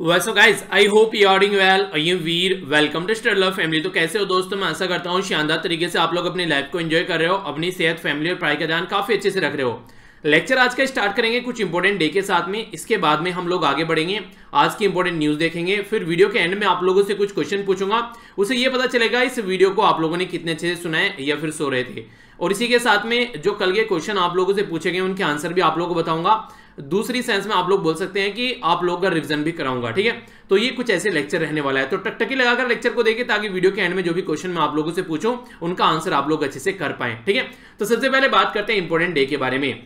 So guys I hope you are doing well. I am Veer, welcome to study love family. तो कैसे हो दोस्तों, मैं आशा करता हूँ शानदार तरीके से आप लोग अपनी लाइफ को एंजॉय कर रहे हो, अपनी सेहत, फैमिली और पढ़ाई का ध्यान काफी अच्छे से रख रहे हो। लेक्चर आज का स्टार्ट करेंगे कुछ इंपॉर्टेंट डे के साथ में। इसके बाद में हम लोग आगे बढ़ेंगे, आज की इंपॉर्टेंट न्यूज देखेंगे, फिर वीडियो के एंड में आप लोगों से कुछ क्वेश्चन पूछूंगा। उसे ये पता चलेगा इस वीडियो को आप लोगों ने कितने अच्छे से सुना है या फिर सो रहे थे। और इसी के साथ में जो कल के क्वेश्चन आप लोगों से पूछे गए उनके आंसर भी आप लोगों को बताऊंगा। दूसरी सेंस में आप लोग बोल सकते हैं कि आप लोगों का रिवीजन भी कराऊंगा, ठीक है। तो ये कुछ ऐसे लेक्चर रहने वाला है, तो टकटकी लगाकर लेक्चर को देखिए ताकि वीडियो के एंड में जो भी क्वेश्चन मैं आप लोगों से पूछूं उनका आंसर आप लोग अच्छे से कर पाए, ठीक है। तो सबसे पहले बात करते हैं इंपॉर्टेंट डे के बारे में।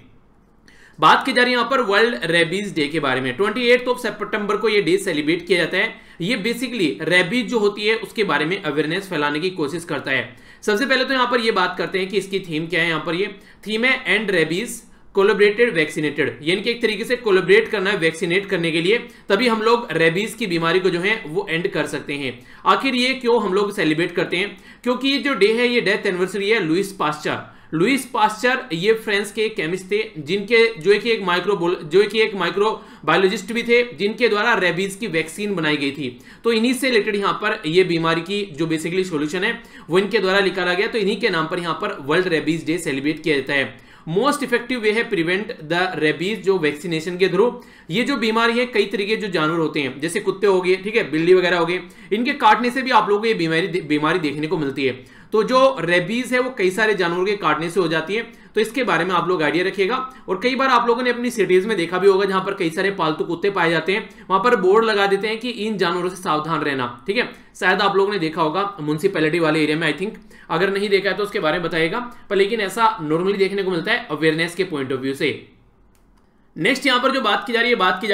बात की जा रही है यहां पर वर्ल्ड रेबीज डे के बारे में। 28 सितंबर को ये डे सेलिब्रेट किया जाता है। ये बेसिकली रेबीज जो होती है उसके बारे में अवेयरनेस फैलाने की कोशिश करता है। सबसे पहले तो यहां पर ये बात करते हैं कि इसकी थीम क्या है। यहां पर ये थीम है एंड रेबीज कोलैबोरेटेड वैक्सीनेटेड, यानी कि एक तरीके से कोलैबोरेट करना है वैक्सीनेट करने के लिए, तभी हम लोग रेबीज की बीमारी को जो है वो एंड कर सकते हैं। आखिर ये क्यों हम लोग सेलिब्रेट करते हैं? क्योंकि ये जो डे है ये डेथ एनिवर्सरी है लुइस पास्चर। ये फ्रांस के केमिस्ट थे जिनके जो कि एक माइक्रोबायोलॉजिस्ट भी थे, जिनके द्वारा रेबीज की वैक्सीन बनाई गई थी। तो इन्हीं से रिलेटेड यहाँ पर ये बीमारी की जो बेसिकली सॉल्यूशन है वो इनके द्वारा निकाला गया। तो इन्हीं के नाम पर यहाँ पर वर्ल्ड रेबीज डे सेलिब्रेट किया जाता है। मोस्ट इफेक्टिव वे है प्रिवेंट द रेबीज, जो वैक्सीनेशन के थ्रू। ये जो बीमारी है कई तरीके जो जानवर होते हैं जैसे कुत्ते हो गए, ठीक है, बिल्ली वगैरह हो गए, इनके काटने से भी आप लोगों को ये बीमारी देखने को मिलती है। तो जो रेबीज है वो कई सारे जानवरों के काटने से हो जाती है। तो इसके बारे में आप लोग आइडिया रखिएगा। और कई बार आप लोगों ने अपनी सिटीज में देखा भी होगा जहां पर कई सारे पालतू कुत्ते पाए जाते हैं, वहां पर बोर्ड लगा देते हैं कि इन जानवरों से सावधान रहना, ठीक है। शायद आप लोगों ने देखा होगा म्युनिसिपैलिटी वाले एरिया में, आई थिंक। अगर नहीं देखा है तो उसके बारे में बताइएगा, पर लेकिन ऐसा नॉर्मली देखने को मिलता है अवेयरनेस के पॉइंट ऑफ व्यू से। नेक्स्ट यहां पर जो बात की जा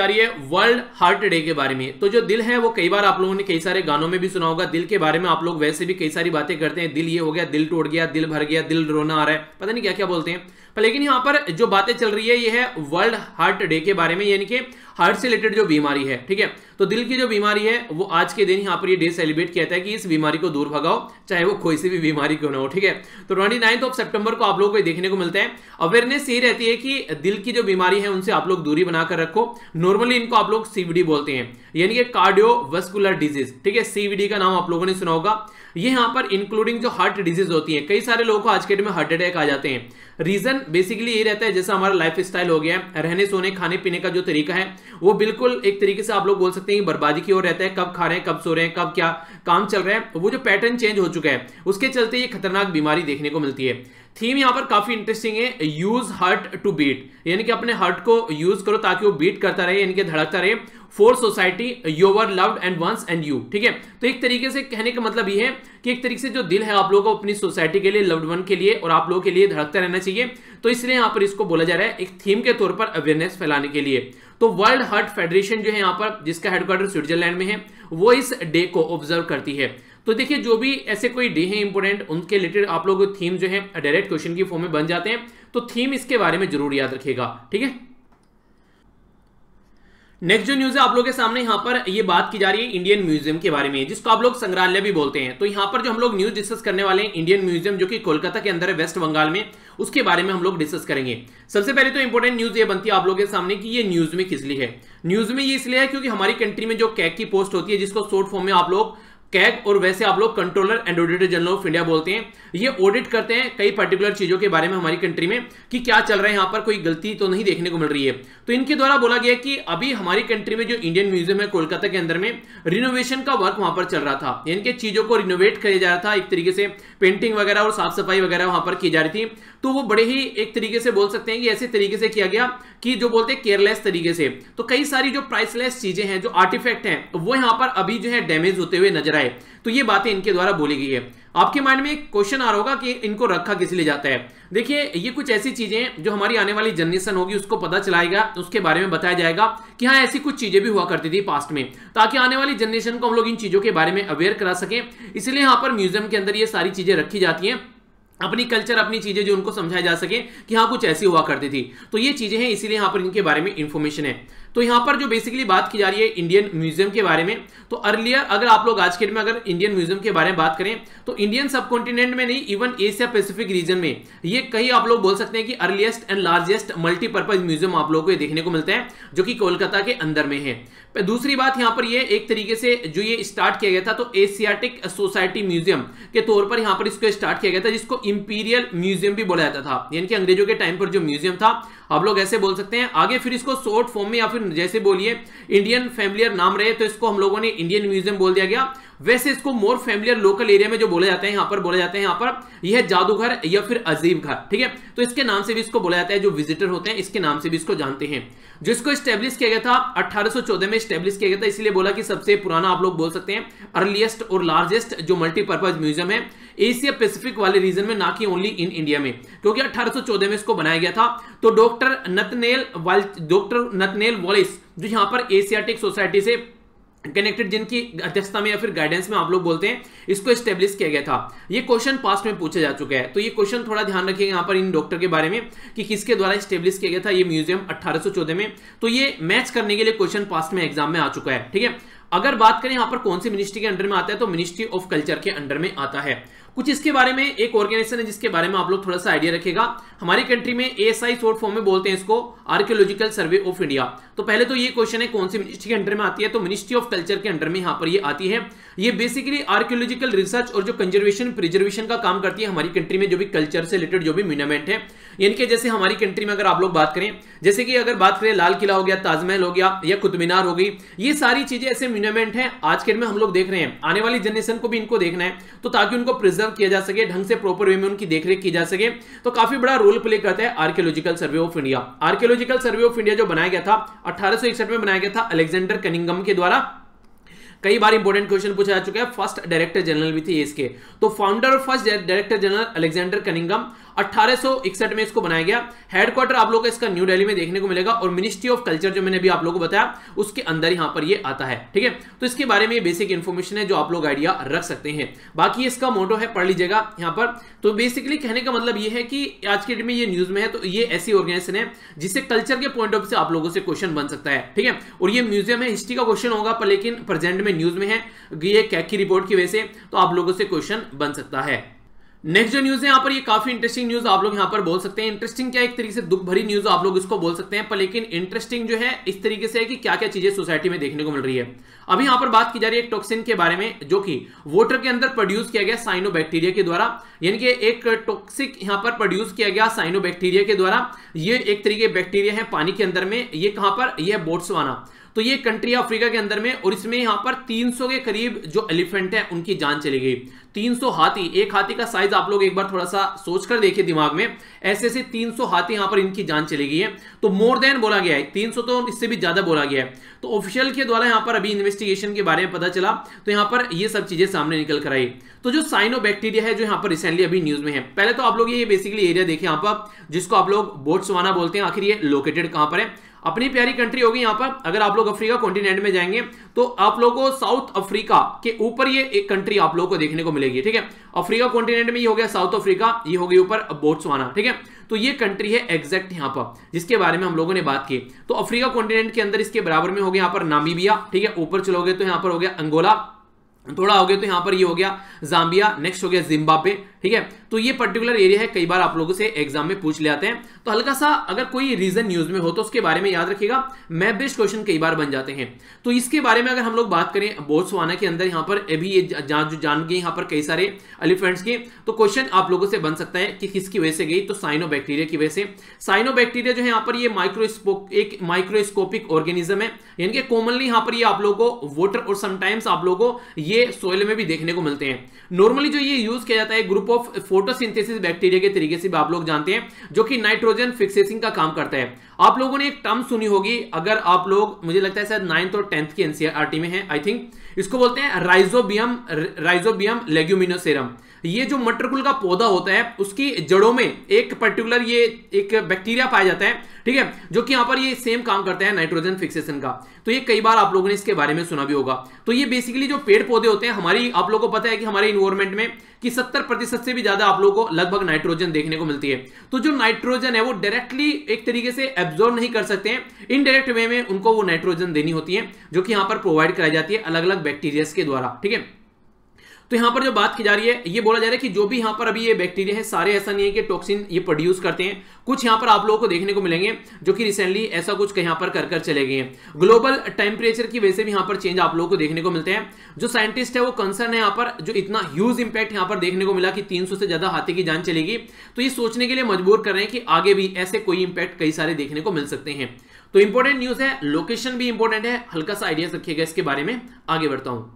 रही है वर्ल्ड हार्ट डे के बारे में। तो जो दिल है वो कई बार आप लोगों ने कई सारे गानों में भी सुना होगा। दिल के बारे में आप लोग वैसे भी कई सारी बातें करते हैं, दिल ये हो गया, दिल टूट गया, दिल भर गया, दिल रोना आ रहा है, पता नहीं क्या क्या बोलते हैं। पर लेकिन यहाँ पर जो बातें चल रही है ये है वर्ल्ड हार्ट डे के बारे में, यानी कि हार्ट से रिलेटेड जो बीमारी है, ठीक है। तो दिल की जो बीमारी है वो आज के दिन यहाँ पर ये डे सेलिब्रेट किया जाता है कि इस बीमारी को दूर भगाओ, चाहे वो कोई सी भी बीमारी क्यों ना हो, ठीक है। तो 29 सितंबर को आप लोगों को देखने को मिलता है। अवेयरनेस ये रहती है कि दिल की जो बीमारी है उनसे आप लोग दूरी बनाकर रखो। नॉर्मली इनको आप लोग सीवीडी बोलते हैं, यानी कि कार्डियोवास्कुलर डिजीज, ठीक है। सीवीडी का नाम आप लोगों ने सुना होगा। ये यहाँ पर इंक्लूडिंग जो हार्ट डिजीज होती है, कई सारे लोगों को आज के डेट में हार्ट अटैक आ जाते हैं। रीजन बेसिकली ये रहता है जैसा हमारा लाइफ स्टाइल हो गया है, रहने सोने खाने पीने का जो तरीका है वो बिल्कुल एक तरीके से आप लोग बोल सकते हैं कि बर्बादी की ओर रहता है। कब खा रहे हैं, कब सो रहे हैं, कब क्या काम चल रहा है, वो जो पैटर्न चेंज हो चुका है उसके चलते ये खतरनाक बीमारी देखने को मिलती है। थीम यहाँ पर काफी इंटरेस्टिंग है, यूज हार्ट टू बीट, यानी कि अपने हार्ट को यूज करो ताकि वो बीट करता रहे, यानी कि धड़कता रहे। For society your loved and once and you, ठीक है। तो एक तरीके से कहने का मतलब ये है कि एक तरीके से जो दिल है आप लोगों को अपनी सोसाइटी के लिए, लव्ड वन के लिए और आप लोगों के लिए धड़कता रहना चाहिए। तो इसलिए यहाँ पर इसको बोला जा रहा है एक थीम के तौर पर अवेयरनेस फैलाने के लिए। तो वर्ल्ड हार्ट फेडरेशन जो है यहाँ पर, जिसका हेडक्वार्टर स्विट्जरलैंड में है, वो इस डे को ऑब्जर्व करती है। तो देखिए जो भी ऐसे कोई डे है इंपोर्टेंट, उनके रिलेटेड आप लोगों को थीम जो है डायरेक्ट क्वेश्चन की फॉर्म में बन जाते हैं। तो थीम इसके बारे में जरूर याद रखिएगा, ठीक है। नेक्स्ट जो न्यूज है आप लोगों के सामने यहाँ पर ये बात की जा रही है इंडियन म्यूजियम के बारे में, जिसको आप लोग संग्रहालय भी बोलते हैं। तो यहाँ पर जो हम लोग न्यूज डिस्कस करने वाले हैं इंडियन म्यूजियम, जो कि कोलकाता के अंदर है, वेस्ट बंगाल में, उसके बारे में हम लोग डिस्कस करेंगे। सबसे पहले तो इंपॉर्टेंट न्यूज ये बनती है आप लोगों के सामने कि ये न्यूज में किस लिए है। न्यूज में ये इसलिए है क्योंकि हमारी कंट्री में जो कैग की पोस्ट होती है, जिसको शॉर्ट फॉर्म में आप लोग कैग और वैसे आप लोग controller and auditor general of India बोलते हैं, ये ऑडिट करते हैं कई पर्टिकुलर चीजों के बारे में हमारी कंट्री में कि क्या चल रहा है, यहाँ पर कोई गलती तो नहीं देखने को मिल रही है। तो इनके द्वारा बोला गया कि अभी हमारी कंट्री में जो इंडियन म्यूजियम है कोलकाता के अंदर में, रिनोवेशन का वर्क वहां पर चल रहा था, यानी कि चीजों को रिनोवेट किया जा रहा था, एक तरीके से पेंटिंग वगैरह और साफ सफाई वगैरह वहां पर की जा रही थी। तो वो बड़े ही एक तरीके से बोल सकते हैं कि ऐसे तरीके से किया गया कि जो बोलते हैं केयरलेस तरीके से। तो कई सारी जो प्राइसलेस चीजें हैं, जो आर्टिफैक्ट हैं, वो यहाँ पर अभी जो है डैमेज होते हुए नजर आए। तो ये बातें इनके द्वारा बोली गई है। आपके माइंड में एक क्वेश्चन आ रहा होगा कि इनको रखा किस लिए जाता है। देखिए ये कुछ ऐसी चीजें हैं जो हमारी आने वाली जनरेशन होगी उसको पता चलाएगा, उसके बारे में बताया जाएगा कि हाँ ऐसी कुछ चीजें भी हुआ करती थी पास्ट में, ताकि आने वाली जनरेशन को हम लोग इन चीजों के बारे में अवेयर करा सकें। इसलिए यहाँ पर म्यूजियम के अंदर ये सारी चीजें रखी जाती हैं, अपनी कल्चर, अपनी चीजें जो उनको समझाया जा सके कि हाँ कुछ ऐसी हुआ करती थी। तो ये चीजें हैं, इसीलिए यहाँ पर इनके बारे में इंफॉर्मेशन है। तो यहां पर जो बेसिकली बात की जा रही है इंडियन म्यूजियम के बारे में, तो अर्लियर अगर आप लोग आज के डेट में अगर इंडियन म्यूजियम के बारे में बात करें तो इंडियन सब कॉन्टिनेंट में नहीं, इवन एशिया पैसिफिक रीजन में ये कहीं आप लोग बोल सकते हैं कि earliest and largest multipurpose museum आप लोगों को देखने को मिलते हैं, जो कि कोलकाता के अंदर में है। दूसरी बात यहां पर ये एक तरीके से जो ये स्टार्ट किया गया था तो एशियाटिक सोसाइटी म्यूजियम के तौर पर यहां पर इसको स्टार्ट किया गया था, जिसको इंपीरियल म्यूजियम भी बोला जाता था, यानी कि अंग्रेजों के टाइम पर जो म्यूजियम था आप लोग ऐसे बोल सकते हैं। आगे फिर इसको शॉर्ट फॉर्म में या फिर जैसे बोलिए इंडियन फैमिलियर नाम रहे तो इसको हम लोगों ने इंडियन म्यूजियम बोल दिया गया। वैसे इसको मोर फैमिलियर लोकल एरिया में जो बोले जाते हैं यहां पर बोले जाते हैं यहां पर यह जादूघर या फिर अजीब घर, ठीक है। तो इसके नाम से भी इसको बोला जाता है, जो विजिटर होते हैं इसके नाम से भी इसको जानते हैं। जिसको स्टैब्लिश किया गया था 1814 में स्टैब्लिश किया गया था, इसलिए बोला कि सबसे पुराना आप लोग बोल सकते हैं अर्लीस्ट और लार्जेस्ट जो मल्टीपर्पज म्यूजियम है एशिया पैसिफिक वाले रीजन में, ना कि ओनली इन इंडिया में, क्योंकि 1814 में इसको बनाया गया था। तो डॉक्टर नथनेल वॉलिस जो यहां पर एशियाटिक सोसाइटी से कनेक्टेड, जिनकी अध्यक्षता में या फिर गाइडेंस में आप लोग बोलते हैं, इसको एस्टेब्लिश किया गया था। ये क्वेश्चन पास्ट में पूछा जा चुका है, तो ये क्वेश्चन थोड़ा ध्यान रखिएगा यहाँ पर इन डॉक्टर के बारे में कि किसके द्वारा एस्टेब्लिश किया गया था ये म्यूजियम 1814 में। तो ये मैच करने के लिए क्वेश्चन पास्ट में एग्जाम में आ चुका है, ठीक है। अगर बात करें यहाँ पर कौन सी मिनिस्ट्री के अंडर में आता है तो मिनिस्ट्री ऑफ कल्चर के अंडर में आता है। कुछ इसके बारे में एक ऑर्गेनाइजेशन है जिसके बारे में आप लोग थोड़ा सा आइडिया रखिएगा। हमारी कंट्री में एएसआई शॉर्ट फॉर्म में बोलते हैं इसको, आर्कियोलॉजिकल सर्वे ऑफ इंडिया। तो पहले तो ये क्वेश्चन है कौन सी मिनिस्ट्री के अंडर में आती है, तो मिनिस्ट्री ऑफ कल्चर के अंडर में यहाँ पर ये आती है। ये बेसिकली आर्कियोलॉजिकल रिसर्च और जो कंजर्वेशन प्रिजर्वेशन का काम करती है हमारी कंट्री में, जो भी कल्चर से रिलेटेड जो भी मॉन्यूमेंट है, यानी कि जैसे हमारी कंट्री में अगर आप लोग बात करें, जैसे कि अगर बात करें लाल किला हो गया, ताजमहल हो गया या कुतुब मीनार हो गई, ये सारी चीजें ऐसे मॉन्यूमेंट हैं आज के दिन में हम लोग देख रहे हैं। आने वाली जनरेशन को भी इनको देखना है, तो ताकि उनको प्रिजर्व किया जा सके, ढंग से प्रॉपर वे में उनकी देखरेख की जा सके, तो काफी बड़ा रोल प्ले करता है archaeological survey of India. Archaeological survey of India जो बनाया गया था 1861 में बनाया गया था अलेक्जेंडर कनिंघम के द्वारा। कई बार इंपॉर्टेंट क्वेश्चन पूछा जा चुका है, फर्स्ट डायरेक्टर जनरल भी थे इसके। तो फाउंडर और first director general Alexander Cunningham, 1861 में इसको बनाया गया। हेडक्वार्टर आप लोगों को इसका न्यू दिल्ली में देखने को मिलेगा, और मिनिस्ट्री ऑफ कल्चर जो मैंने भी आप लोगों को बताया उसके अंदर यहां पर ये आता है, ठीक है। तो इसके बारे में बेसिक इंफॉर्मेशन है जो आप लोग आइडिया रख सकते हैं। बाकी इसका मोटो है, पढ़ लीजिएगा यहां पर। तो बेसिकली कहने का मतलब ये है कि आज के डेट में ये न्यूज में है, तो ये ऐसी ऑर्गेनाइजेशन है जिससे कल्चर के पॉइंट ऑफ व्यू से आप लोगों से क्वेश्चन बन सकता है, ठीक है। और ये म्यूजियम है, हिस्ट्री का क्वेश्चन होगा पर लेकिन प्रेजेंट में न्यूज में है, ये कैग की रिपोर्ट की वजह से, तो आप लोगों से क्वेश्चन बन सकता है। नेक्स्ट जो न्यूज है यहाँ पर, ये काफी इंटरेस्टिंग न्यूज आप लोग यहाँ पर बोल सकते हैं। इंटरेस्टिंग क्या, एक तरीके से दुख भरी न्यूज आप लोग इसको बोल सकते हैं, पर लेकिन इंटरेस्टिंग जो है इस तरीके से है कि क्या क्या चीजें सोसाइटी में देखने को मिल रही है। अभी यहाँ पर बात की जा रही है एक टॉक्सिन के बारे में, जो कि वाटर के अंदर प्रोड्यूस किया गया साइनोबैक्टीरिया के द्वारा, यानी कि एक टॉक्सिक यहाँ पर प्रोड्यूस किया गया साइनोबैक्टीरिया के द्वारा। ये एक तरीके बैक्टीरिया है पानी के अंदर में, ये कहां पर, यह बोट्सवाना, तो ये कंट्री अफ्रीका के अंदर में, और इसमें यहां पर 300 के करीब जो एलिफेंट है उनकी जान चली गई। 300 हाथी, एक हाथी का साइज आप लोग एक बार थोड़ा सा सोचकर देखिए दिमाग में, ऐसे ऐसे 300 हाथी यहां पर इनकी जान चली गई है। तो मोर देन बोला गया है, 300 तो इससे भी ज्यादा बोला गया है। तो ऑफिशियल के द्वारा यहां पर अभी इन्वेस्टिगेशन के बारे में पता चला, तो यहां पर ये सब चीजें सामने निकल कर आई। तो जो साइनोबैक्टीरिया है जो यहां पर रिसेंटली अभी न्यूज में है, पहले तो आप लोग ये बेसिकली एरिया देखिए यहां पर, जिसको आप लोग बोट्सवाना बोलते हैं, आखिर ये लोकेटेड कहां पर है। अपनी प्यारी कंट्री होगी यहां पर। अगर आप लोग अफ्रीका कॉन्टिनेंट में जाएंगे तो आप लोगों को साउथ अफ्रीका के ऊपर ये एक कंट्री आप लोगों को देखने को मिलेगी, ठीक है। अफ्रीका कॉन्टिनेंट में ये हो गया साउथ अफ्रीका, ये हो गई ऊपर बोट्सवाना, ठीक है। तो ये कंट्री है एग्जैक्ट यहां पर, जिसके बारे में हम लोगों ने बात की। तो अफ्रीका कॉन्टिनेंट के अंदर इसके बराबर में हो गया यहां पर नामीबिया, ठीक है। ऊपर चलोगे तो यहां पर हो गया अंगोला, थोड़ा हो गया तो यहां पर ये हो गया जाम्बिया, नेक्स्ट हो गया जिम्बाब्वे, ठीक है। तो ये पर्टिकुलर एरिया है, कई बार आप लोगों से एग्जाम में पूछ ले आते हैं। तो हल्का सा अगर कोई रीजन न्यूज में हो तो उसके बारे में याद रखिएगा, मैप बेस्ड क्वेश्चन कई बार बन जाते हैं। तो इसके बारे में अगर हम लोग बात करें, बोट्सवाना के अंदर यहाँ पर अभी ये जान गई यहाँ पर कई सारे एलिफेंट्स के, तो क्वेश्चन आप लोगों से बन सकता है कि किसकी वजह से गई, तो साइनोबैक्टीरिया की वजह से। साइनोबैक्टीरिया जो है यहाँ पर ये एक माइक्रोस्कोपिक ऑर्गेनिज्म है, यानी कि कॉमनली यहाँ पर ये आप लोगों को वाटर और समटाइम्स आप लोगों को ये सोइल में भी देखने को मिलते हैं। नॉर्मली जो ये यूज किया जाता है ग्रुप ऑफ फोटोसिंथेसिस बैक्टीरिया के तरीके से भी आप लोग जानते हैं, जो कि नाइट्रोजन फिक्सेसिंग का काम करता है। आप लोगों ने एक टर्म सुनी होगी, अगर आप लोग, मुझे लगता है शायद 9th और 10th की एनसीईआरटी में है आई थिंक, इसको बोलते हैं राइजोबियम लेग्यूमिनोसेरम। ये जो मटर कुल का पौधा होता है उसकी जड़ों में एक पर्टिकुलर ये एक बैक्टीरिया पाया जाता है, ठीक है, जो कि यहां पर ये सेम काम करता है नाइट्रोजन फिक्सेशन का। तो ये कई बार आप लोगों ने इसके बारे में सुना भी होगा। तो ये बेसिकली जो पेड़ पौधे पौधे होते हैं, हमारी आप लोगों को पता है कि हमारे इन्वायरमेंट में कि 70% से भी ज्यादा आप लोगों को लगभग नाइट्रोजन देखने को मिलती है। तो जो नाइट्रोजन है वो डायरेक्टली एक तरीके से एब्जॉर्ब नहीं कर सकते हैं, इनडायरेक्ट वे में उनको वो नाइट्रोजन देनी होती है, जो कि यहां पर प्रोवाइड कराई जाती है अलग अलग बैक्टीरिया के द्वारा। ठीक है, तो यहां पर जो बात की जा रही है, ये बोला जा रहा है कि जो भी यहां पर अभी ये बैक्टीरिया है सारे ऐसा नहीं है कि टॉक्सिन ये प्रोड्यूस करते हैं, कुछ यहां पर आप लोगों को देखने को मिलेंगे जो कि रिसेंटली ऐसा कुछ यहां पर कर चले गए हैं। ग्लोबल टेम्परेचर की वजह से भी यहां पर चेंज आप लोगों को देखने को मिलते हैं। जो साइंटिस्ट है वो कंसर्न है यहां पर, जो इतना ह्यूज इंपैक्ट यहां पर देखने को मिला कि 300 से ज्यादा हाथी की जान चलेगी, तो ये सोचने के लिए मजबूर कर रहे हैं कि आगे भी ऐसे कोई इंपैक्ट कई सारे देखने को मिल सकते हैं। तो इंपॉर्टेंट न्यूज है, लोकेशन भी इंपॉर्टेंट है, हल्का सा आइडिया रखिएगा इसके बारे में। आगे बढ़ता हूं।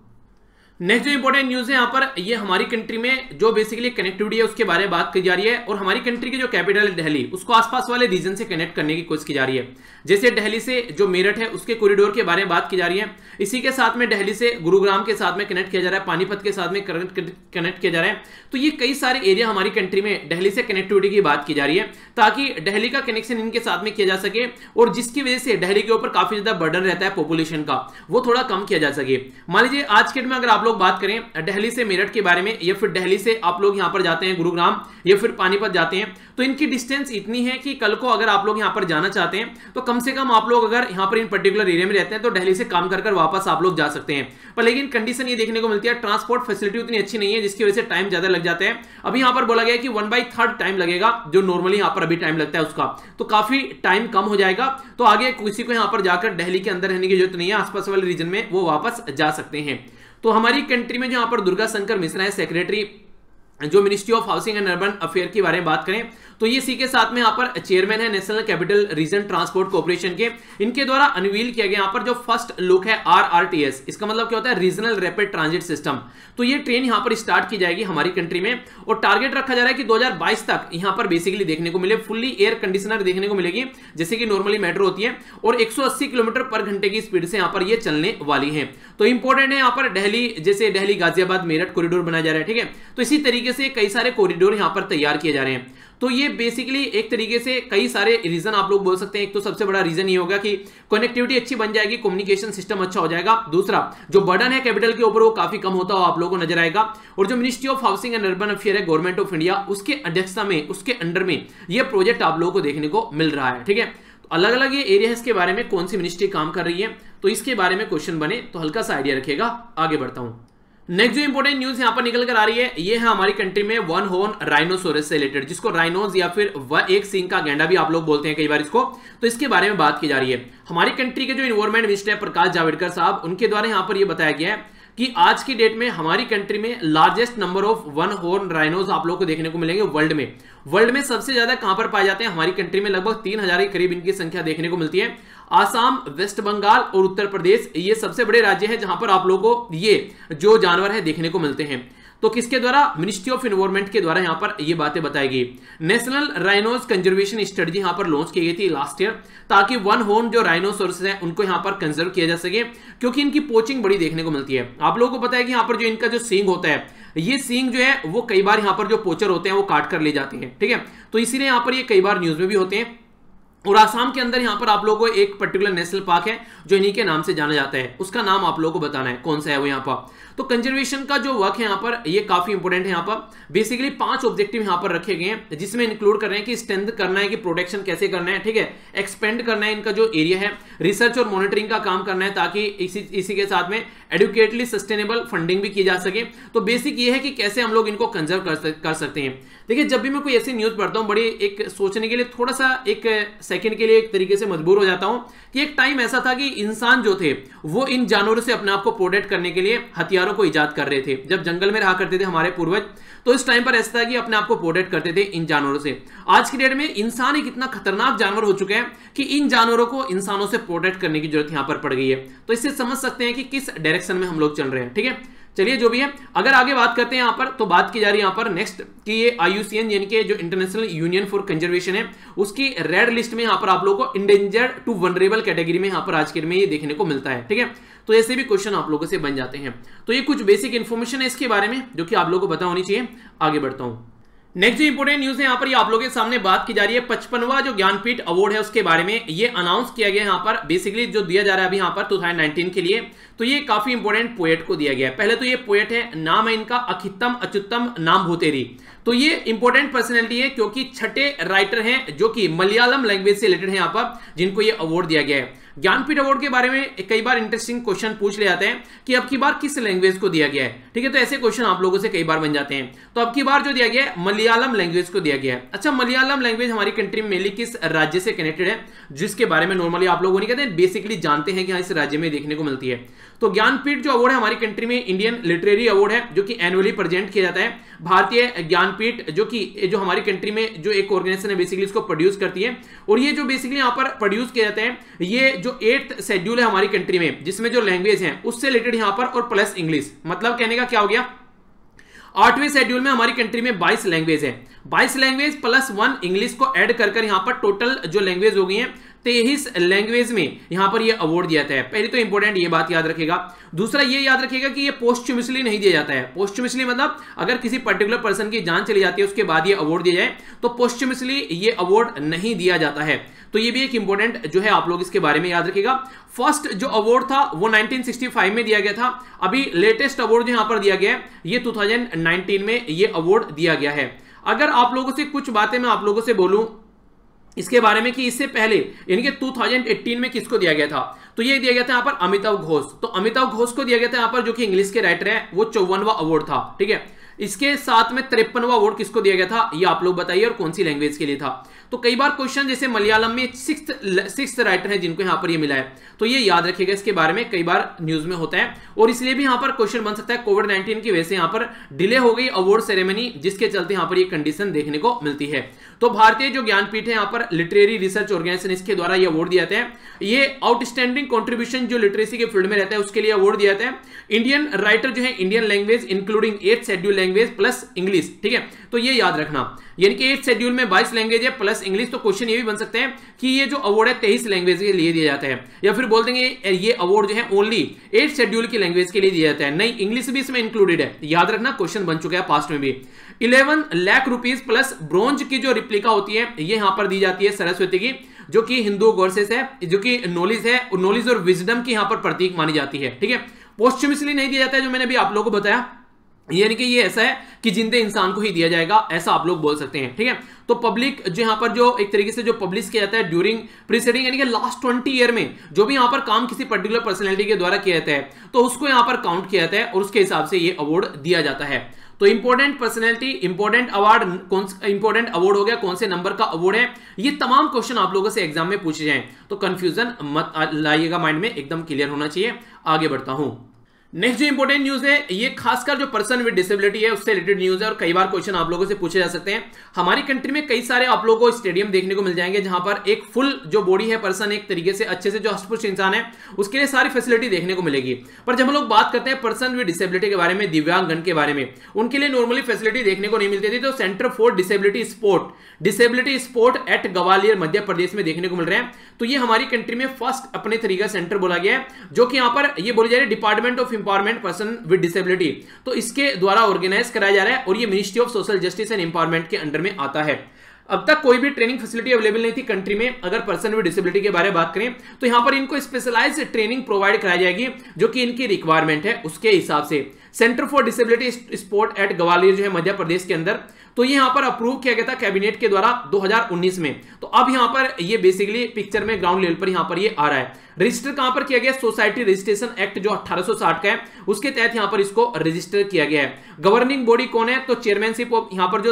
नेक्स्ट जो इंपॉर्टेंट न्यूज है यहाँ पर, ये हमारी कंट्री में जो बेसिकली कनेक्टिविटी है उसके बारे में बात की जा रही है, और हमारी कंट्री की जो कैपिटल है दिल्ली, उसको आसपास वाले रीजन से कनेक्ट करने की कोशिश की जा रही है। जैसे दिल्ली से जो मेरठ है उसके कॉरिडोर के बारे में बात की जा रही है, इसी के साथ में दिल्ली से गुरुग्राम के साथ में कनेक्ट किया जा रहा है, पानीपत के साथ में कनेक्ट किया जा रहा है। तो ये कई सारे एरिया हमारी कंट्री में दिल्ली से कनेक्टिविटी की बात की जा रही है, ताकि दिल्ली का कनेक्शन इनके साथ में किया जा सके, और जिसकी वजह से दिल्ली के ऊपर काफी ज्यादा बर्डन रहता है पॉपुलेशन का, वो थोड़ा कम किया जा सके। मान लीजिए आज के डेट में अगर आप लोग बात करें दिल्ली से मेरठ के बारे में, या फिर दिल्ली से आप लोग यहां पर जाते हैं गुरुग्राम या फिर पानीपत जाते हैं, तो इनकी डिस्टेंस इतनी है कि कल को अगर आप लोग यहां पर जाना चाहते हैं तो कम से कम आप लोग अगर यहां पर इन पर्टिकुलर एरिया में रहते हैं तो दिल्ली से काम कर वापस आप लोग जा सकते हैं। पर लेकिन कंडीशन ये देखने को मिलती है, ट्रांसपोर्ट फैसिलिटी उतनी अच्छी नहीं है, जिसकी वजह से टाइम ज्यादा लग जाता है। अभी यहां पर बोला गया कि 1/3 टाइम लगेगा, जो नॉर्मली यहां पर अभी टाइम लगता है उसका, तो काफी टाइम कम हो जाएगा। तो आगे किसी को यहां पर जाकर दिल्ली के अंदर रहने की जरूरत नहीं है, आसपास वाले रीजन में वो वापस जा सकते हैं। तो हमारी कंट्री में जहां पर दुर्गा शंकर मिश्रा है सेक्रेटरी जो ministry of housing and urban affair के बारे में बात करें, तो ये इसी के साथ में यहाँ पर चेयरमैन है national capital region transport corporation के, इनके द्वारा अनवील किया गया यहाँ पर जो फर्स्ट लुक है RRTS, इसका मतलब क्या होता है, रीजनल रैपिड ट्रांजिट सिस्टम। तो ये ट्रेन यहाँ पर स्टार्ट की जाएगी हमारी कंट्री में, और टारगेट रखा जा रहा है कि 2022 तक यहाँ पर बेसिकली देखने को मिले फुल्ली एयर कंडीशनर देखने को मिलेगी, जैसे कि नॉर्मली मेट्रो होती है, और 180 किलोमीटर पर घंटे की स्पीड से यहाँ पर ये चलने वाली है। तो इंपॉर्टेंट है यहाँ पर दिल्ली, जैसे दिल्ली गाजियाबाद मेरठ कॉरिडोर बनाया जा रहा है, ठीक है। तो इसी तरीके से कई सारे कॉरिडोर यहाँ पर तैयार किए जा रहे हैं। तो ये बेसिकली एक तरीके से कई सारे रीजन आप लोग बोल सकते हैं। एक तो सबसे बड़ा रीजन ये होगा कि कनेक्टिविटी अच्छी बन जाएगी, कम्युनिकेशन सिस्टम अच्छा हो जाएगा। दूसरा, जो बर्डन है कैपिटल के ऊपर वो काफी कम होता हो आप लोगों को नजर आएगा। और जो ministry of housing and urban affair है गवर्नमेंट ऑफ इंडिया, उसके अध्यक्षता में, उसके अंडर में ये प्रोजेक्ट आप लोगों को देखने को मिल रहा है, ठीक है। तो अलग अलग ये एरिया के बारे में कौन सी मिनिस्ट्री काम कर रही है, तो इसके बारे में क्वेश्चन बने तो हल्का सा आइडिया रखिएगा। आगे बढ़ता हूं। नेक्स्ट जो इंपॉर्टेंट न्यूज यहां पर निकल कर आ रही है, ये है हमारी कंट्री में वन हॉर्न राइनोसोरस से रिलेटेड, जिसको राइनोज या फिर एक सिंग का गैंडा भी आप लोग बोलते हैं कई बार इसको। तो इसके बारे में बात की जा रही है। हमारी कंट्री के जो इन्वायरमेंट मिनिस्टर है प्रकाश जावड़ेकर साहब, उनके द्वारा यहां पर यह बताया गया है कि आज की डेट में हमारी कंट्री में largest number of one horn rhinos आप लोग को देखने को मिलेंगे वर्ल्ड में। वर्ल्ड में सबसे ज्यादा कहां पर पाए जाते हैं, हमारी कंट्री में लगभग 3000 के करीब इनकी संख्या देखने को मिलती है। आसाम, वेस्ट बंगाल और उत्तर प्रदेश ये सबसे बड़े राज्य हैं जहां पर आप लोगों को ये जो जानवर है देखने को मिलते हैं। तो किसके द्वारा, मिनिस्ट्री ऑफ एनवायरनमेंट के द्वारा यहां पर ये बातें बताई गई। नेशनल राइनोज कंजर्वेशन स्ट्रेटजी यहां पर लॉन्च की गई थी लास्ट ईयर, ताकि वन हॉर्न जो राइनोसोरस है उनको यहां पर कंजर्व किया जा सके, क्योंकि इनकी पोचिंग बड़ी देखने को मिलती है। आप लोगों को पता है कि यहां पर जो इनका जो सींग होता है, ये सींग जो है वो कई बार यहां पर जो पोचर होते हैं वो काट कर ले जाते हैं, ठीक है। तो इसीलिए यहां पर ये कई बार न्यूज में भी होते हैं। और आसाम के अंदर यहां पर आप लोगों को एक पर्टिकुलर नेशनल पार्क है जो इन्हीं के नाम से जाना जाता है, उसका नाम आप लोगों को बताना है कौन सा है वो यहां पर। तो कंजर्वेशन का जो वर्क है यहां पर ये काफी इंपॉर्टेंट है। यहां पर बेसिकली 5 ऑब्जेक्टिव यहां पर रखे गए हैं, जिसमें इंक्लूड कर रहे हैं कि स्ट्रेंथ करना है, कि प्रोटेक्शन कैसे करना है, ठीक है, एक्सपेंड करना है इनका जो एरिया है, रिसर्च और मॉनिटरिंग का काम करना है, ताकि इसी के साथ में एडुकेटली सस्टेनेबल फंडिंग भी की जा सके। तो बेसिक ये है कि कैसे हम लोग इनको कंजर्व कर सकते हैं। देखिए, जब भी मैं कोई ऐसी न्यूज पढ़ता हूं, बड़ी एक सोचने के लिए थोड़ा सा एक सेकंड के लिए एक तरीके से मजबूर हो जाता हूं कि एक टाइम ऐसा था कि इंसान जो थे वो इन जानवरों से अपने आप को प्रोटेक्ट करने के लिए हथियारों को इजाद कर रहे थे। जब जंगल में रहा करते थे हमारे पूर्वज, तो इस टाइम पर ऐसा था कि अपने आप को प्रोटेक्ट करते थे इन जानवरों से। आज की डेट में इंसान एक इतना खतरनाक जानवर हो चुका है कि इन जानवरों को इंसानों से प्रोटेक्ट करने की जरूरत यहां पर पड़ गई है। तो इससे समझ सकते हैं कि किस डायरेक्शन में हम लोग चल रहे हैं, ठीक है। चलिए, जो भी है, अगर आगे बात करते हैं यहां पर, तो बात की जा रही है यहां पर नेक्स्ट कि ये IUCN यानी कि जो इंटरनेशनल यूनियन फॉर कंजर्वेशन है, उसकी रेड लिस्ट में यहां पर आप लोगों को इंडेंजर्ड टू वनरेबल कैटेगरी में यहां पर आज के में ये देखने को मिलता है, ठीक है। तो ऐसे भी क्वेश्चन आप लोगों से बन जाते हैं। तो ये कुछ बेसिक इंफॉर्मेशन है इसके बारे में जो कि आप लोगों को पता होनी चाहिए। आगे बढ़ता हूं। नेक्स्ट जो इंपोर्टेंट न्यूज है यहाँ पर ये आप लोगों के सामने बात की जा रही है 55वां जो ज्ञानपीठ अवार्ड है उसके बारे में। ये अनाउंस किया गया यहाँ पर बेसिकली जो दिया जा रहा है अभी यहाँ पर 2019 के लिए। तो ये काफी इंपोर्टेंट पोएट को दिया गया है। पहले तो ये पोएट है, नाम है इनका अखितम अच्युतम नामभूतेरी। तो ये इंपॉर्टेंट पर्सनैलिटी है क्योंकि छठे राइटर हैं जो कि मलयालम लैंग्वेज से रिलेटेड है यहाँ पर, जिनको ये अवार्ड दिया गया है। ज्ञानपीठ अवार्ड के बारे में कई बार इंटरेस्टिंग क्वेश्चन पूछ ले जाते हैं कि अब की बार किस लैंग्वेज को दिया गया है, ठीक है। तो ऐसे क्वेश्चन आप लोगों से कई बार बन जाते हैं। तो अब की बार जो दिया गया है मलयालम लैंग्वेज को दिया गया है। अच्छा, मलयालम लैंग्वेज हमारी कंट्री में मेनली किस राज्य से कनेक्टेड है, जिसके बारे में नॉर्मली आप लोगों ने कहते हैं बेसिकली जानते हैं कि हाँ इस राज्य में देखने को मिलती है। तो ज्ञानपीठ जो अवार्ड है हमारी कंट्री में इंडियन लिटरेरी अवार्ड है जो कि एनुअली प्रेजेंट किया जाता है। भारतीय ज्ञानपीठ जो हमारी कंट्री में जो एक ऑर्गेनाइजेशन है बेसिकली इसको प्रोड्यूस करती है। और ये जो बेसिकली यहाँ पर प्रोड्यूस किया जाता है, ये जो 8th शेड्यूल है हमारी कंट्री में जिसमें जो लैंग्वेज है उससे रिलेटेड यहाँ पर और प्लस इंग्लिश, मतलब कहने का क्या हो गया 8वें शेड्यूल में हमारी कंट्री में 22 लैंग्वेज है। 22 लैंग्वेज प्लस 1 इंग्लिश को ऐड कर यहाँ पर टोटल जो लैंग्वेज हो गई है 23 लैंग्वेज में यहां पर ये अवार्ड दिया जाता है। पहले तो इंपॉर्टेंट ये बात याद रखेगा। दूसरा ये याद रखेगा कि ये पोस्टुमसली नहीं दिया जाता है। पोस्टुमसली मतलब अगर किसी पर्टिकुलर पर्सन की जान चली जाती है उसके बाद ये अवार्ड दिया जाए तो पोस्टुमसली ये अवार्ड नहीं दिया जाता है। तो ये भी एक इंपॉर्टेंट जो है आप लोग इसके बारे में याद रखेगा। फर्स्ट जो अवार्ड था वो 1965 में दिया गया था। अभी लेटेस्ट अवार्ड जो यहां पर दिया गया है ये 2019 में ये अवार्ड दिया गया है। अगर आप लोगों से कुछ बातें मैं आप लोगों से बोलूं इसके बारे में कि इससे पहले यानी कि 2018 में किसको दिया गया था, तो ये दिया गया था यहाँ पर अमिताभ घोष। तो अमिताभ घोष को दिया गया था यहाँ पर जो कि इंग्लिश के राइटर है, वो 54वां अवार्ड था, ठीक है। इसके साथ में 53वां अवार्ड किसको दिया गया था ये आप लोग बताइए और कौन सी लैंग्वेज के लिए था। तो कई बार क्वेश्चन जैसे मलयालम में सिक्स्थ राइटर है जिनको यहाँ पर ये मिला है, तो ये याद रखिएगा, इसके बारे में कई बार न्यूज में होता है। और इसलिए भी यहाँ पर क्वेश्चन बन सकता है कोविड-19 की वजह से यहाँ पर डिले हो गई अवार्ड सेरेमनी, जिसके चलते यहाँ पर ये कंडीशन देखने को मिलती है। तो भारतीय जो ज्ञानपीठ है यहाँ पर लिटरेरी रिसर्च ऑर्गेनाइजेशन, इसके द्वारा ये अवार्ड दिया जाता है। ये आउटस्टैंडिंग कंट्रीब्यूशन जो लिटरेसी के फील्ड में रहता है उसके लिए अवार्ड दिया जाता है। इंडियन राइटर जो है Indian language including 8th schedule language plus English, ठीक है। तो ये याद रखना, यानी कि 8th शेड्यूल में 22 लैंग्वेज है प्लस इंग्लिश। तो क्वेश्चन ये भी बन सकते हैं कि ये जो अवार्ड है 23 लैंग्वेज के लिए दिया जाता है, या फिर बोल देंगे ये अवार्ड जो है ओनली 8th शेड्यूल की लैंग्वेज के लिए दिया जाता है, नहीं इंग्लिश भी इसमें इंक्लूडेड है। याद रखना, क्वेश्चन बन चुका है पास्ट में भी। 11 लाख रुपीस प्लस ब्रोंज की जो रिप्लिका होती है ये यहां पर दी जाती है सरस्वती की, जो कि हिंदू गॉडेस है, जो कि नॉलेज और विजडम की यहां पर प्रतीक मानी जाती है, ठीक है। पोस्टुमसली नहीं दिया जाता है, जो मैंने अभी आप लोगों को बताया, यानी कि ये ऐसा है कि जिंदे इंसान को ही दिया जाएगा, ऐसा आप लोग बोल सकते हैं, ठीक है। तो पब्लिक जो यहाँ पर जो एक तरीके से जो पब्लिश किया जाता है ड्यूरिंग प्रीसीडिंग यानी कि लास्ट 20 ईयर में जो भी यहाँ पर काम किसी पर्टिकुलर पर्सनैलिटी के द्वारा किया जाता है तो उसको यहाँ पर काउंट किया जाता है और उसके हिसाब से ये अवार्ड दिया जाता है। तो important personality, important award, important award हो गया, कौन से नंबर का अवार्ड है, ये तमाम क्वेश्चन आप लोगों से एग्जाम में पूछे जाएं, तो कंफ्यूजन मत लाइएगा, माइंड में एकदम क्लियर होना चाहिए। आगे बढ़ता हूं। नेक्स्ट जो इंपॉर्टेंट न्यूज है ये खासकर जो पर्सन विद डिसेबिलिटी है उससे रिलेटेड न्यूज है और कई बार क्वेश्चन आप लोगों से पूछे जा सकते हैं। हमारी कंट्री में कई सारे आप लोगों को स्टेडियम देखने को मिल जाएंगे जहां पर एक फुल जो बॉडी है पर्सन, एक तरीके से अच्छे से जो हष्टपुष्ट इंसान है उसके लिए सारी फैसिलिटी देखने को मिलेगी। पर जब हम लोग बात करते हैं पर्सन विद डिसेबिलिटी के बारे में, दिव्यांगजन के बारे में, उनके लिए नॉर्मली फैसिलिटी देखने को नहीं मिलती थी। तो centre for disability sport at Gwalior Madhya Pradesh में देखने को मिल रहे हैं। तो ये हमारी कंट्री में फर्स्ट अपने तरीका सेंटर बोला गया है, जो कि यहां पर ये बोली जा रही है department of empowerment person with disability, तो इसके द्वारा ऑर्गेनाइज कराया जा रहा है और ये ministry of social justice and empowerment के अंडर में आता है। अब तक कोई भी ट्रेनिंग फैसिलिटी अवेलेबल नहीं थी कंट्री में। अगर पर्सन विद डिसेबिलिटी के बारे में बात करें तो यहां पर इनको स्पेशलाइज्ड ट्रेनिंग प्रोवाइड कराई जाएगी जो कि इनकी रिक्वायरमेंट है उसके हिसाब से। Centre for disability sport at Gwalior जो है मध्य प्रदेश के अंदर, तो ये यहां पर अप्रूव किया गया था कैबिनेट के द्वारा 2019 में। तो अब यहां पर ये बेसिकली पिक्चर में ग्राउंड लेवल पर यहां पर ये आ रहा है। रजिस्टर कहां पर किया गया, सोसाइटी रजिस्ट्रेशन एक्ट जो 1860 का है उसके तहत यहां पर इसको रजिस्टर किया गया है। गवर्निंग बॉडी कौन है, तो चेयरमैनशिप ऑफ यहां पर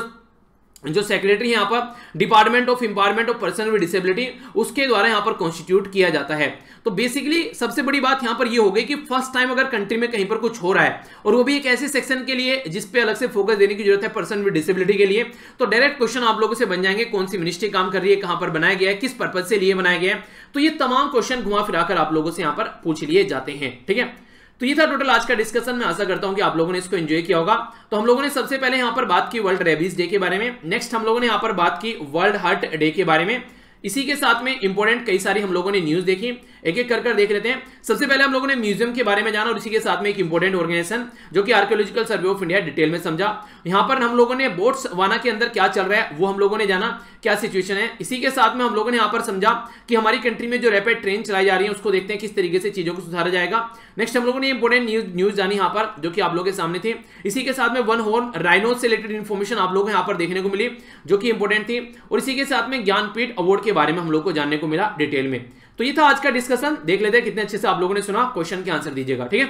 जो सेक्रेटरी है यहाँ पर department of empowerment of person with disability, उसके द्वारा यहाँ पर कॉन्स्टिट्यूट किया जाता है। तो बेसिकली सबसे बड़ी बात यहाँ पर ये हो गई कि फर्स्ट टाइम अगर कंट्री में कहीं पर कुछ हो रहा है और वो भी एक ऐसे सेक्शन के लिए जिस पे अलग से फोकस देने की जरूरत है पर्सन विद डिसेबिलिटी के लिए, तो डायरेक्ट क्वेश्चन आप लोगों से बन जाएंगे कौन सी मिनिस्ट्री काम कर रही है, कहां पर बनाया गया है, किस पर्पज से लिए बनाया गया है। तो ये तमाम क्वेश्चन घुमा फिराकर आप लोगों से यहाँ पर पूछ लिए जाते हैं, ठीक है। तो ये था टोटल आज का डिस्कशन। मैं आशा करता हूं कि आप लोगों ने इसको एंजॉय किया होगा। तो हम लोगों ने सबसे पहले यहां पर बात की वर्ल्ड रेबीज डे के बारे में, नेक्स्ट हम लोगों ने यहां पर बात की वर्ल्ड हार्ट डे के बारे में, इसी के साथ में इंपॉर्टेंट कई सारी हम लोगों ने न्यूज देखी। एक एक कर देख लेते हैं। सबसे पहले हम लोगों ने म्यूजियम के बारे में जाना और इसी के साथ में एक इंपॉर्टेंट ऑर्गेनाइजेशन जो कि archaeological survey of India detail में समझा। यहां पर हम लोगों ने बोट्सवाना के अंदर क्या चल रहा है वो हम लोगों ने जाना, क्या सिचुएशन है। इसी के साथ में हम लोगों ने यहां पर समझा कि हमारी कंट्री में जो रैपिड ट्रेन चलाई जा रही है उसको देखते हैं किस तरीके से चीजों को सुधारा जाएगा। नेक्स्ट हम लोगों ने इंपॉर्टेंट न्यूज जानी यहां पर जो कि आप लोगों के सामने थी। इसी के साथ में वन हॉर्न राइनो से रिलेटेड इंफॉर्मेशन आप लोगों को यहां पर देखने को मिली जो कि इंपॉर्टेंट थी। और इसी के साथ में ज्ञानपीठ अवार्ड के बारे में हम लोग को जानने को मिला डिटेल में। तो ये था आज का डिस्कशन। देख लेते हैं कितने अच्छे से आप लोगों ने सुना, क्वेश्चन के आंसर दीजिएगा। ठीक है,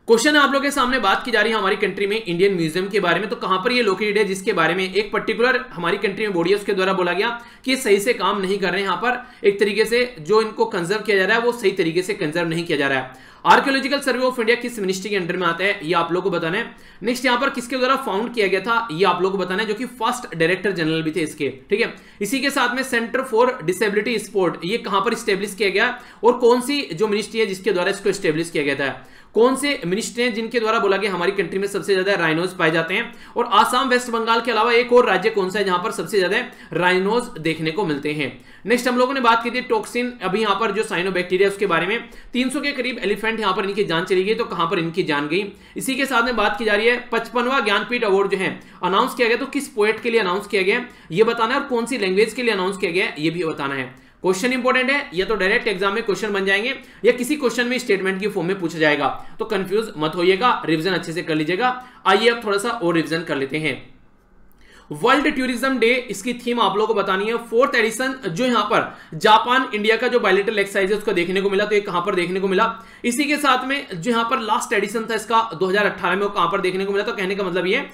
क्वेश्चन आप लोगों के सामने बात की जा रही है हमारी कंट्री में इंडियन म्यूजियम के बारे में। तो कहां पर ये लोकेटेड है, जिसके बारे में एक पर्टिकुलर हमारी कंट्री में बॉडी है उसके द्वारा बोला गया कि सही से काम नहीं कर रहे हैं। यहां पर एक तरीके से जो इनको कंजर्व किया जा रहा है वो सही तरीके से कंजर्व नहीं किया जा रहा है। आर्कियोलॉजिकल सर्वे ऑफ इंडिया किस मिनिस्ट्री के अंडर में आता है ये आप लोगों को बताना है। नेक्स्ट यहां पर किसके द्वारा फाउंड किया गया था ये आप लोगों को बताना है, जो कि फर्स्ट डायरेक्टर जनरल भी थे इसके। ठीक है, इसी के साथ में सेंटर फॉर डिसेबिलिटी स्पोर्ट ये कहां पर स्टेब्लिश किया गया और कौन सी जो मिनिस्ट्री है जिसके द्वारा इसको स्टेब्लिश किया गया था। कौन से मिनिस्ट्री हैं जिनके द्वारा बोला गया हमारी कंट्री में सबसे ज्यादा राइनोज पाए जाते हैं। और आसाम वेस्ट बंगाल के अलावा एक और राज्य कौन सा है जहां पर सबसे ज्यादा राइनोज देखने को मिलते हैं। नेक्स्ट हम लोगों ने बात की थी टॉक्सिन, अभी यहां पर जो साइनोबैक्टीरिया उसके बारे में 300 के करीब एलिफेंट यहां पर इनकी जान चली गई, तो कहां पर इनकी जान गई। इसी के साथ में बात की जा रही है 55वां ज्ञानपीठ अवार्ड जो है अनाउंस किया गया, तो किस पोएट के लिए अनाउंस किया गया ये बताना है और कौन सी लैंग्वेज के लिए अनाउंस किया गया ये भी बताना है। क्वेश्चन इंपॉर्टेंट है, या तो डायरेक्ट एग्जाम में क्वेश्चन बन जाएंगे या किसी क्वेश्चन में स्टेटमेंट की फॉर्म में पूछा जाएगा, तो कंफ्यूज मत होइएगा, रिवीजन अच्छे से कर लीजिएगा। आइए अब थोड़ा सा और रिवीजन कर लेते हैं। वर्ल्ड टूरिज्म डे इसकी थीम आप लोगों को बतानी है। 4th एडिशन जो यहां पर जापान इंडिया का जो बायलैटरल एक्सरसाइज है उसको देखने को मिला, तो ये कहां पर देखने को मिला। इसी के साथ में जो यहां पर लास्ट एडिशन था इसका 2018 में, वो कहां पर देखने को मिला। तो कहने का मतलब ये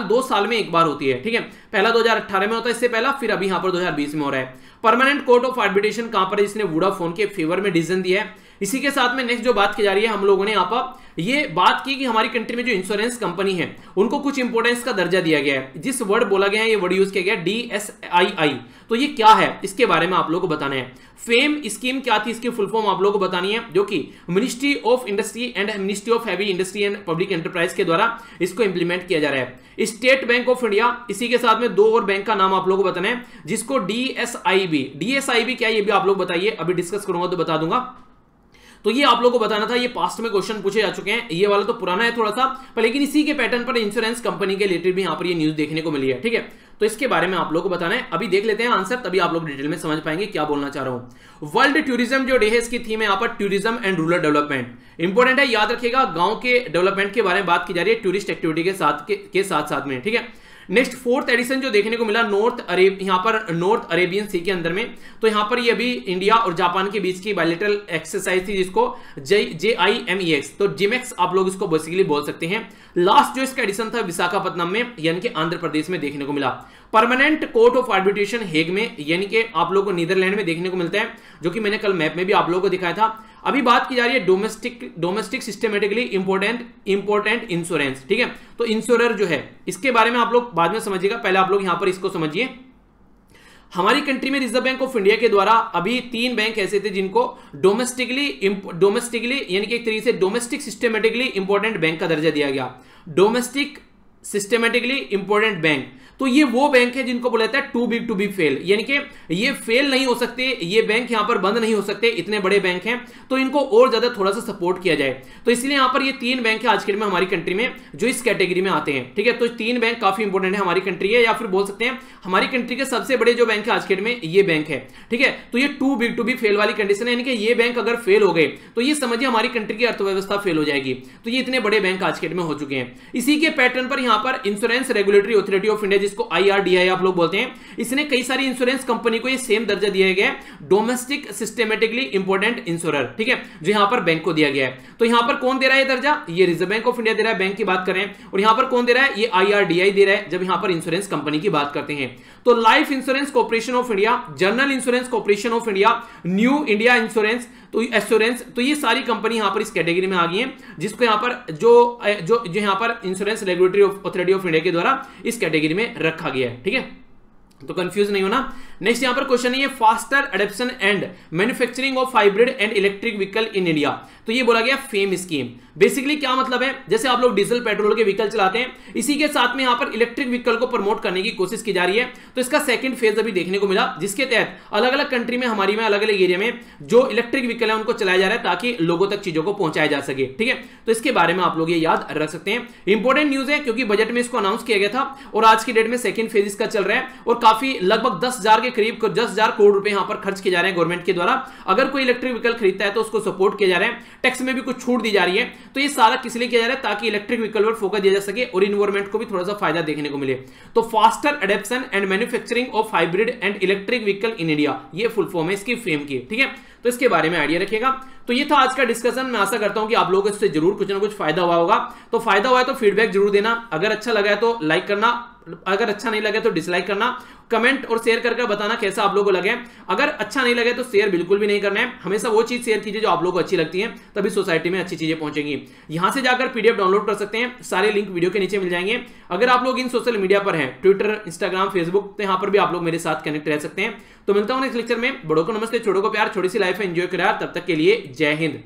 2 साल में एक बार होती है। ठीक है, पहला 2018 में होता है इससे पहला, फिर अभी यहां पर 2020 में हो रहा है। परमानेंट कोर्ट ऑफ आर्बिट्रेशन कहां पर, जिसने वोडाफोन के फेवर में डिसीजन दिया है। इसी के साथ में नेक्स्ट जो बात की जा रही है, हम लोगों ने यहां पर ये बात की कि हमारी कंट्री में जो इंश्योरेंस कंपनी है उनको कुछ इंपोर्टेंस का दर्जा दिया गया है। जिस वर्ड बोला गया है ये वर्ड यूज किया गया DSII, तो ये क्या है इसके बारे में आप लोगों को बताना है। फेम स्कीम क्या थी इसकी फुल फॉर्म आप लोगों को बतानी है, जो कि ministry of industry and ministry of heavy industry and public enterprise के द्वारा इसको इंप्लीमेंट किया जा रहा है। स्टेट बैंक ऑफ इंडिया, इसी के साथ में 2 और बैंक का नाम आप लोगों को बताना है जिसको DSIB क्या है ये भी आप लोग बताइए, अभी डिस्कस करूंगा तो बता दूंगा। तो ये आप लोगों को बताना था, ये पास्ट में क्वेश्चन पूछे जा चुके हैं, ये वाला तो पुराना है थोड़ा सा पर, लेकिन इसी के पैटर्न पर इंश्योरेंस कंपनी के रिलेटेड भी यहां पर ये न्यूज देखने को मिली है। ठीक है, तो इसके बारे में आप लोगों को बताना है। अभी देख लेते हैं आंसर, तभी आप लोग डिटेल में समझ पाएंगे क्या बोलना चाह रहा हूं। वर्ल्ड टूरिज्म जो डे है इसकी थीम है यहां पर tourism and rural development. Important है, याद रखिएगा गांव के डेवलपमेंट के बारे में बात की जा रही है टूरिस्ट एक्टिविटी के साथ में। ठीक है, नेक्स्ट 4th एडिशन जो देखने को मिला यहां पर नॉर्थ अरेबियन सी के अंदर में, तो यहां पर ये अभी इंडिया और जापान के बीच की बायलैटरल एक्सरसाइज थी जिसको JIMEX, तो जिमेक्स आप लोग इसको बेसिकली बोल सकते हैं। लास्ट जो इसका एडिशन था विशाखापट्टनम में यानी कि आंध्र प्रदेश में देखने को मिला। Permanent court of arbitration Hague में यानी कि आप लोगों को नीदरलैंड में देखने को मिलता है, जो कि मैंने कल मैप में भी आप लोगों को दिखाया था। अभी बात की जा रही है डोमेस्टिक सिस्टमेटिकली इंपोर्टेंट इंश्योरेंस। ठीक है, तो इंश्योरर जो है इसके बारे में आप लोग बाद में समझिएगा, पहले आप लोग यहां पर इसको समझिए। हमारी कंट्री में रिजर्व बैंक ऑफ इंडिया के द्वारा अभी 3 बैंक ऐसे थे जिनको डोमेस्टिकली यानी कि एक तरीके से डोमेस्टिक सिस्टमेटिकली इंपोर्टेंट बैंक का दर्जा दिया गया। डोमेस्टिक सिस्टमेटिकली इंपोर्टेंट बैंक, तो ये वो बैंक है जिनको बोला जाता है too big to be fail, यानी कि ये फेल नहीं हो सकते, ये बैंक यहां पर बंद नहीं हो सकते, इतने बड़े बैंक हैं, तो इनको और ज्यादा थोड़ा सा सपोर्ट किया जाए। तो इसलिए यहां पर ये 3 बैंक है आज के दिन में हमारी कंट्री में जो इस कैटेगरी में आते हैं। ठीक है, तो 3 बैंक काफी इंपॉर्टेंट है हमारी कंट्री है, या फिर बोल सकते हैं हमारी कंट्री के सबसे बड़े जो बैंक है आज के दिन में ये बैंक है। ठीक है, तो ये too big to be fail वाली कंडीशन है, यानी कि ये बैंक अगर फेल हो गए तो ये समझिए हमारी कंट्री की अर्थव्यवस्था फेल हो जाएगी। तो ये इतने बड़े बैंक आज के दिन में हो चुके हैं। इसी के पैटर्न पर यहां पर insurance regulatory authority of India जिसको IRDAI आप लोग बोलते हैं, इसने कई सारी इंश्योरेंस कंपनी को ये सेम दर्जा दिया गया है डोमेस्टिक सिस्टमेटिकली इंपोर्टेंट इंश्योरर। ठीक है, जो यहां पर बैंक को दिया गया है। तो यहां पर कौन दे रहा है दर्जा, ये रिजर्व बैंक ऑफ इंडिया दे रहा है, बैंक की बात करें, और यहां पर कौन दे रहा है, ये IRDAI दे रहा है जब यहां पर इंश्योरेंस कंपनी की बात करते हैं। तो life insurance corporation of India, general insurance corporation of India, new India insurance, तो एश्योरेंस, तो ये सारी कंपनी यहां पर इस कैटेगरी में आ गई हैं, जिसको यहां पर जो यहां पर insurance regulatory authority of India के द्वारा इस कैटेगरी में रखा गया है। ठीक है, तो कंफ्यूज नहीं होना। नेक्स्ट यहां पर क्वेश्चन है faster adoption and manufacturing of hybrid and electric vehicle in India. तो ये बोला गया फेम स्कीम। बेसिकली क्या मतलब है, जैसे आप लोग डीजल पेट्रोल के व्हीकल चलाते हैं, इसी के साथ में यहां पर इलेक्ट्रिक व्हीकल को प्रमोट करने की कोशिश की जा रही है। तो इसका सेकंड फेज अभी देखने को मिला, जिसके तहत अलग अलग कंट्री में, हमारी में अलग अलग एरिया में जो इलेक्ट्रिक व्हीकल है उनको चलाया जा रहा है ताकि लोगों तक चीजों को पहुंचाया जा सके। ठीक है, तो इसके बारे में आप लोग ये याद रख सकते हैं। इंपॉर्टेंट न्यूज है क्योंकि बजट में इसको अनाउंस किया गया था और आज की डेट में सेकंड फेज इसका चल रहा है और काफी लगभग 10,000 के करीब 10,000 करोड़ रुपए यहां पर खर्च किए जा रहे हैं गवर्नमेंट के द्वारा। अगर कोई इलेक्ट्रिक व्हीकल खरीदता है तो उसको सपोर्ट किया जा रहा है, टैक्स में भी कुछ छूट दी जा रही है। तो ये सारा किस लिए किया जा रहा है, ताकि इलेक्ट्रिक व्हीकल पर फोकस दिया जा सके और इन्वायरमेंट को भी थोड़ा सा फायदा देखने को मिले। तो faster adoption and manufacturing of hybrid and electric vehicle in India, ये फुल फॉर्म है इसकी फेम की। ठीक है, तो इसके बारे में आइडिया रखिएगा। तो ये था आज का डिस्कशन। मैं आशा करता हूं कि आप लोगों को इससे जरूर कुछ ना कुछ फायदा हुआ होगा। तो फायदा हुआ है तो फीडबैक जरूर देना, अगर अच्छा लगा है तो लाइक करना, अगर अच्छा नहीं लगे तो डिसलाइक करना, कमेंट और शेयर करके बताना कैसा आप लोगों को लगे। अगर अच्छा नहीं लगे तो शेयर बिल्कुल भी नहीं करना है, हमेशा वो चीज शेयर कीजिए जो आप लोगों को अच्छी लगती है, तभी सोसाइटी में अच्छी चीजें पहुंचेंगी। यहां से जाकर पीडीएफ डाउनलोड कर सकते हैं, सारे लिंक वीडियो के नीचे मिल जाएंगे। अगर आप लोग इन सोशल मीडिया पर हैं, ट्विटर, इंस्टाग्राम, फेसबुक, तो यहां पर भी आप लोग मेरे साथ कनेक्ट रह सकते हैं। तो मिलता हूं नेक्स्ट लेक्चर में। बड़ों को नमस्ते, छोटों को प्यार, छोटी सी लाइफ है, एंजॉय करा। तब तक के लिए जय हिंद।